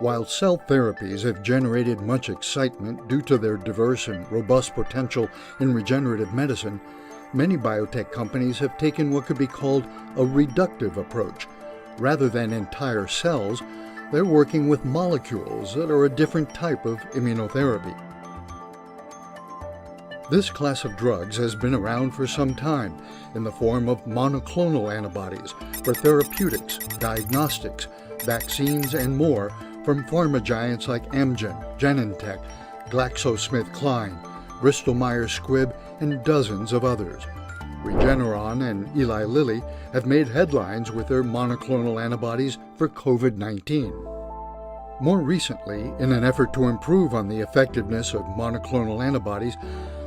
While cell therapies have generated much excitement due to their diverse and robust potential in regenerative medicine, many biotech companies have taken what could be called a reductive approach. Rather than entire cells, they're working with molecules that are a different type of immunotherapy. This class of drugs has been around for some time in the form of monoclonal antibodies for therapeutics, diagnostics, vaccines, and more from pharma giants like Amgen, Genentech, GlaxoSmithKline, Bristol-Myers Squibb, and dozens of others. Regeneron and Eli Lilly have made headlines with their monoclonal antibodies for COVID-19. More recently, in an effort to improve on the effectiveness of monoclonal antibodies,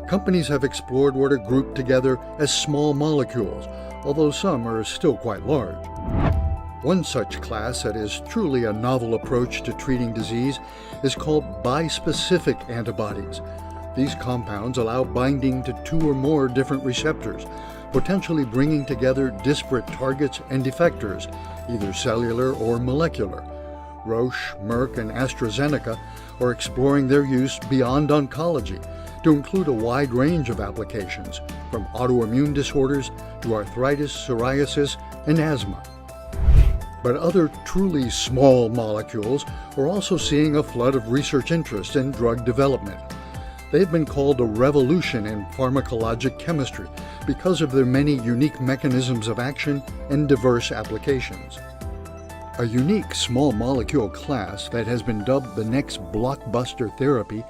companies have explored what are grouped together as small molecules, although some are still quite large. One such class that is truly a novel approach to treating disease is called bispecific antibodies. These compounds allow binding to two or more different receptors, potentially bringing together disparate targets and effectors, either cellular or molecular. Roche, Merck, and AstraZeneca are exploring their use beyond oncology to include a wide range of applications, from autoimmune disorders to arthritis, psoriasis, and asthma. But other truly small molecules are also seeing a flood of research interest in drug development. They've been called a revolution in pharmacologic chemistry because of their many unique mechanisms of action and diverse applications. A unique small molecule class that has been dubbed the next blockbuster therapy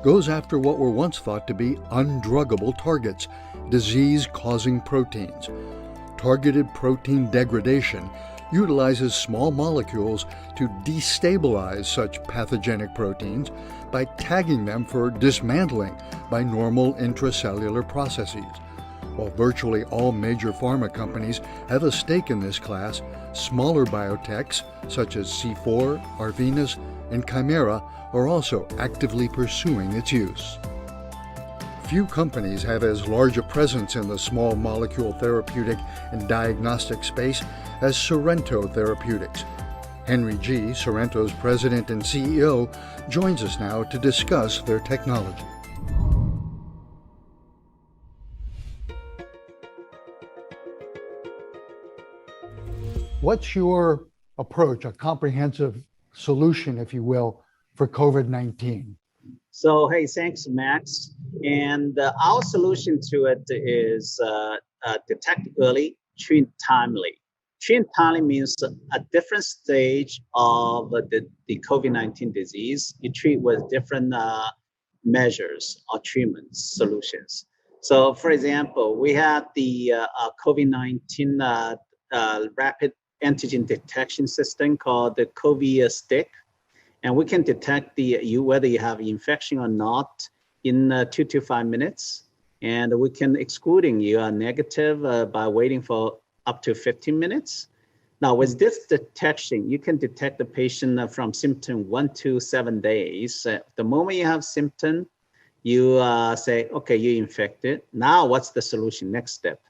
goes after what were once thought to be undruggable targets, disease-causing proteins. Targeted protein degradation utilizes small molecules to destabilize such pathogenic proteins by tagging them for dismantling by normal intracellular processes. While virtually all major pharma companies have a stake in this class, smaller biotechs such as C4, Arvinas, and Chimera are also actively pursuing its use. Few companies have as large a presence in the small molecule therapeutic and diagnostic space as Sorrento Therapeutics. Henry G., Sorrento's president and CEO, joins us now to discuss their technology. What's your approach, a comprehensive solution, if you will, for COVID-19? So, hey, thanks, Max. And our solution to it is detect early, treat timely. Treat timely means a different stage of the COVID-19 disease. You treat with different measures or treatment solutions. So, for example, we had the COVID-19 rapid-antigen detection system called the CoviStix. And we can detect whether you have infection or not in 2 to 5 minutes. And we can excluding you are negative by waiting for up to 15 minutes. Now, with this detection, you can detect the patient from symptom 1 to 7 days. The moment you have symptom, you say, okay, you're infected. Now, what's the solution? Next step.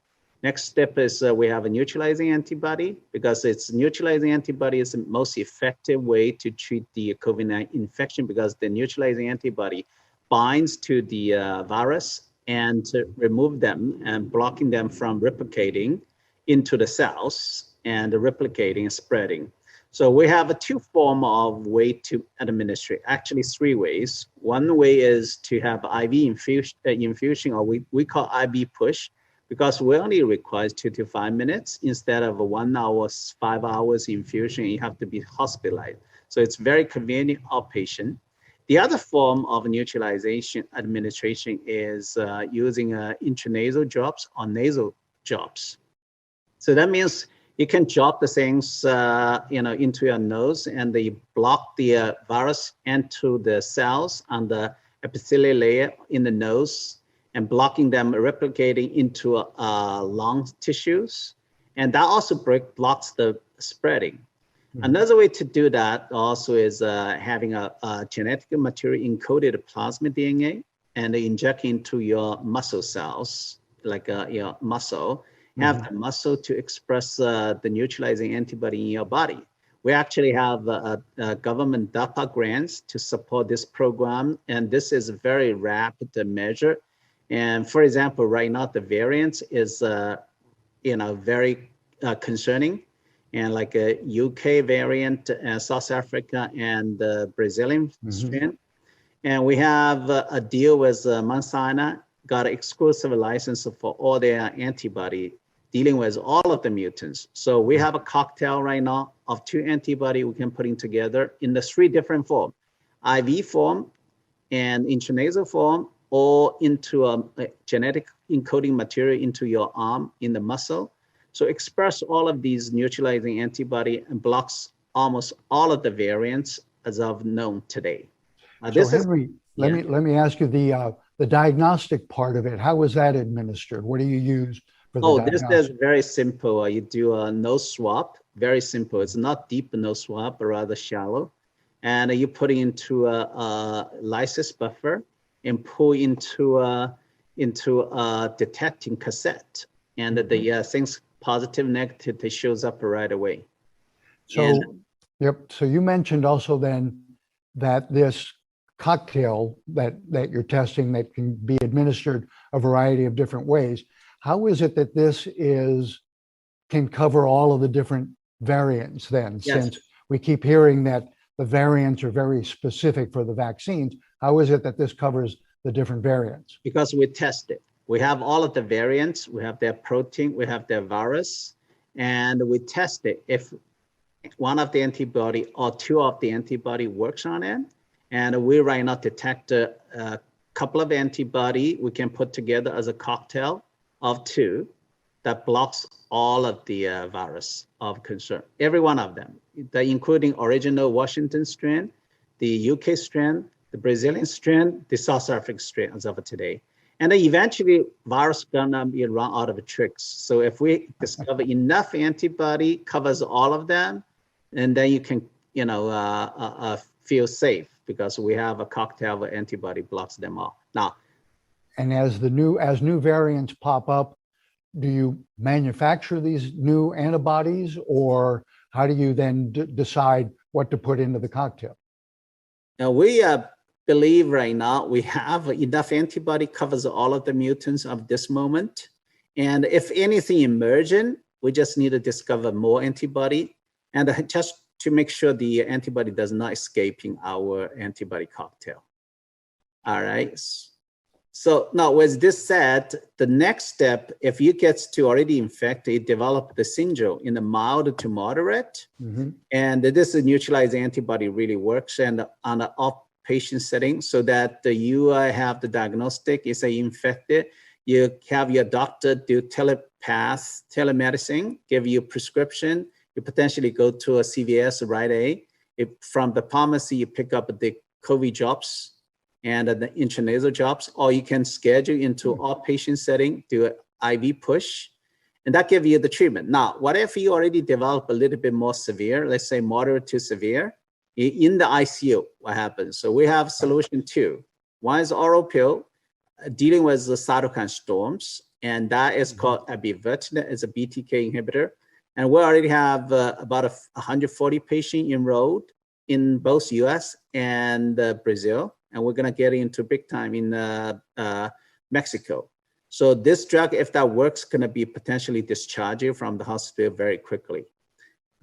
Next step is we have a neutralizing antibody, because it's neutralizing antibody is the most effective way to treat the COVID-19 infection, because the neutralizing antibody binds to the virus and to remove them and blocking them from replicating into the cells and replicating and spreading. So we have two forms of way to administer, actually 3 ways. One way is to have IV infusion, or we call IV push, because we only require 2 to 5 minutes instead of 1 hour, 5 hours infusion. You have to be hospitalized. So it's very convenient outpatient. The other form of neutralization administration is using intranasal drops or nasal drops. So that means you can drop the things into your nose, and they block the virus into the cells on the epithelial layer in the nose, and blocking them replicating into lung tissues. And that also blocks the spreading. Mm-hmm. Another way to do that also is having a genetic material encoded plasmid DNA and inject into your muscle cells, like your muscle, have the muscle to express the neutralizing antibody in your body. We actually have government DAPA grants to support this program, and this is a very rapid measure. And for example, right now the variance is, very concerning, and like a UK variant, South Africa, and Brazilian strain. And we have a deal with Mount Sinai, got an exclusive license for all their antibody dealing with all of the mutants. So we have a cocktail right now of 2 antibody we can put in together in the 3 different forms: IV form and intranasal form, or into a genetic encoding material into your arm in the muscle. So express all of these neutralizing antibody and blocks almost all of the variants as of known today. So Henry, let me ask you the diagnostic part of it. How is that administered? What do you use for the diagnostic? This is very simple. You do a nose swab, very simple. It's not deep nose swab, but rather shallow. And you put it into a lysis buffer and pull into a detecting cassette. And the things positive, negative, it shows up right away. So, So you mentioned also then that this cocktail that you're testing that can be administered a variety of different ways. How is it that this can cover all of the different variants then? Yes. Since we keep hearing that the variants are very specific for the vaccines, how is it that this covers the different variants? Because we test it. We have all of the variants, we have their protein, we have their virus, and we test it. If one of the antibody or 2 of the antibody works on it, and we right now detect a couple of antibody we can put together as a cocktail of 2 that blocks all of the virus of concern, every one of them, including original Washington strain, the UK strain, the Brazilian strain, the South African strain as of today. And then eventually virus gonna be run out of tricks. So if we discover enough antibody covers all of them, and then you can, feel safe because we have a cocktail of antibody blocks them all. Now, and as new variants pop up, do you manufacture these new antibodies, or how do you then decide what to put into the cocktail? Now we believe right now we have enough antibody covers all of the mutants of this moment. And if anything emergent, we just need to discover more antibody, and just to make sure the antibody does not escape in our antibody cocktail. All right. So now with this said, the next step, if you get to already infected, develop the syndrome in the mild to moderate, and this neutralizing antibody really works and on the outpatient setting, so that you have the diagnostic, you say infected, you have your doctor do telemedicine, give you a prescription, you potentially go to a CVS Rite Aid. From the pharmacy, you pick up the COVID drops and the intranasal drops, or you can schedule into outpatient setting, do an IV push, and that gives you the treatment. Now, what if you already develop a little bit more severe, let's say moderate to severe, in the ICU, what happens? So we have solution 2. One is oral pill, dealing with the cytokine storms, and that is called abivertinib, it's a BTK inhibitor. And we already have about 140 patients enrolled in both US and Brazil. And we're gonna get into big time in Mexico. So this drug, if that works, gonna be potentially discharged from the hospital very quickly.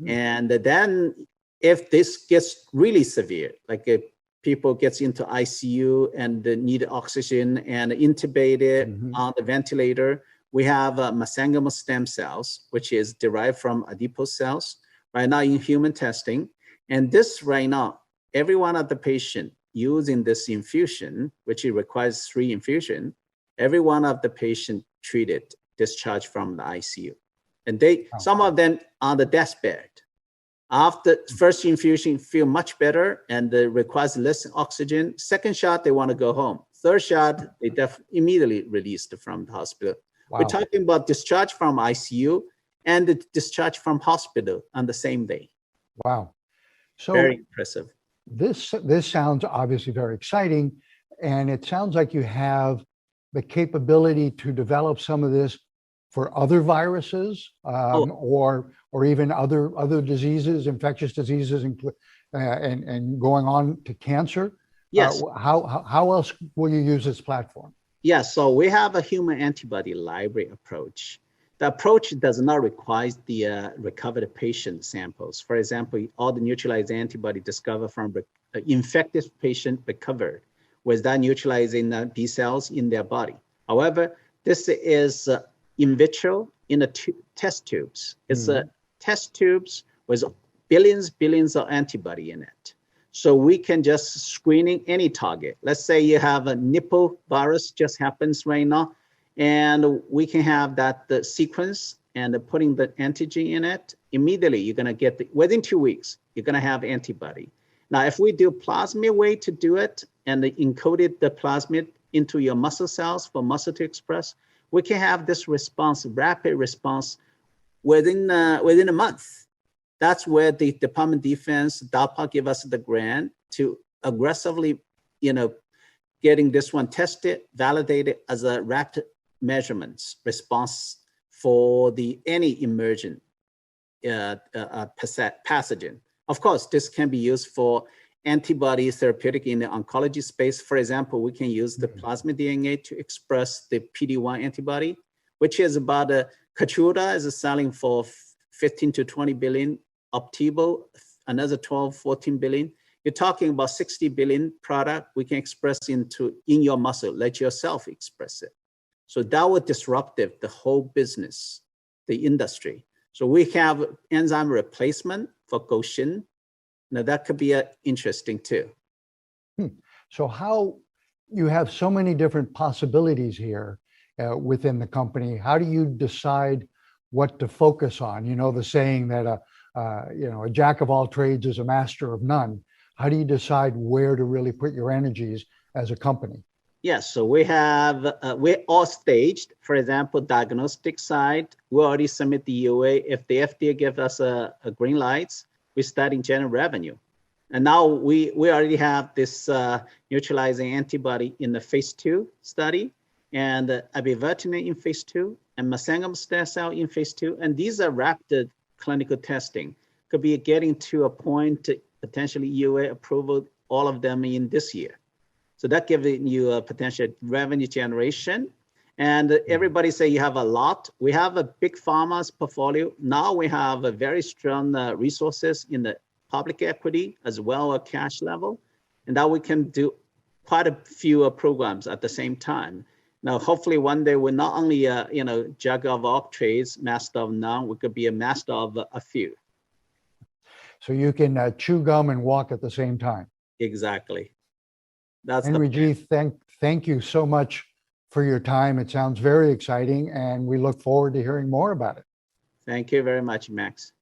And then if this gets really severe, like if people gets into ICU and need oxygen and intubated on the ventilator, we have mesenchymal stem cells, which is derived from adipose cells, right now in human testing. And this right now, every one of the patient using this infusion, which it requires 3 infusion, every one of the patient treated discharged from the ICU. And some of them on the deathbed. After first infusion, feel much better and requires less oxygen. Second shot, they want to go home. Third shot, they immediately released from the hospital. Wow. We're talking about discharge from ICU and the discharge from hospital on the same day. Wow. So very impressive. This sounds obviously very exciting. And it sounds like you have the capability to develop some of this for other viruses Oh. or even other diseases, infectious diseases, and going on to cancer? Yes. How else will you use this platform? Yes, so we have a human antibody library approach. The approach does not require the recovered patient samples. For example, all the neutralized antibody discovered from infected patient recovered without neutralizing B cells in their body. However, this is in vitro in the test tubes. It's test tubes with billions of antibody in it. So we can just screening any target. Let's say you have a nipple virus just happens right now, and we can have the sequence and putting the antigen in it. Immediately, you're gonna get, within 2 weeks, you're gonna have antibody. Now, if we do plasmid way to do it and encoded the plasmid into your muscle cells for muscle to express, we can have this response, rapid response within a month. That's where the Department of Defense, DARPA, give us the grant to aggressively, getting this one tested, validated as a rapid measurements response for any emergent pathogen. Of course, this can be used for antibody therapeutic in the oncology space. For example, we can use the plasmid DNA to express the PD-1 antibody, which is about Keytruda is selling for 15 to 20 billion. Optivo, another 12, 14 billion. You're talking about 60 billion product we can express in your muscle, let yourself express it. So that would disrupt the whole business, the industry. So we have enzyme replacement for Gaussian. Now that could be interesting too. So how you have so many different possibilities here within the company, how do you decide what to focus on? The saying that a jack of all trades is a master of none. How do you decide where to really put your energies as a company? Yes, so we're all staged. For example, diagnostic side, we already submit the EUA. If the FDA gives us a green lights, we start in general revenue. And now we already have this neutralizing antibody in the phase 2 study, and abivertinib in phase 2, and mesenchymal stem cell in phase 2. And these are rapid clinical testing. Could be getting to a point to potentially EUA approval, all of them in this year. So that gives you a potential revenue generation. And everybody say you have a lot. We have a big pharma's portfolio. Now we have a very strong resources in the public equity as well as cash level. And now we can do quite a few programs at the same time. Now, hopefully one day we're not only jack of all trades, master of none, we could be a master of a few. So you can chew gum and walk at the same time. Exactly. That's Henry G, thank you so much for your time. It sounds very exciting, and we look forward to hearing more about it. Thank you very much, Max.